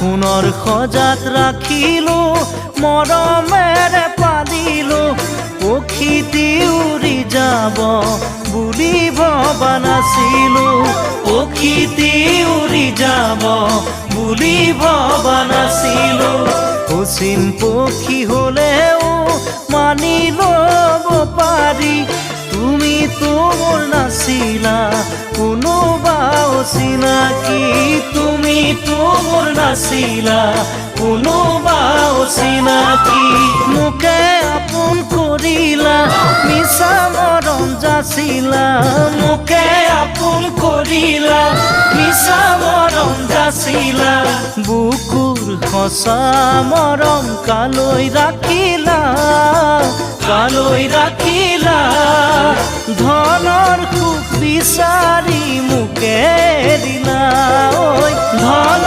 সোণৰ সজাত ৰাখিলো মৰমেৰে পালিলো পক্ষীটি উৰি যাব বুলি ভবা নাছিলো পক্ষীটি উৰি যাব বুলি ভবা নাছিলো অচিন পক্ষী হলেও মানি ল'ব পাৰি তুমিতো মোৰ নাছিলা কোনোবা অচিনাকি তুমিতো মোৰ নাছিলা কোনোবা অচিনাকি মোকে আপোন কৰিলা মিছা মৰম যাচিলা মোকে আপোন কৰিলা মিছা মৰম যাচিলা বুকুৰ সঁচা মৰম কালৈ ৰাখিলা ধনৰ সুখ বিচাৰি মোকে দিলা ঐ ধনৰ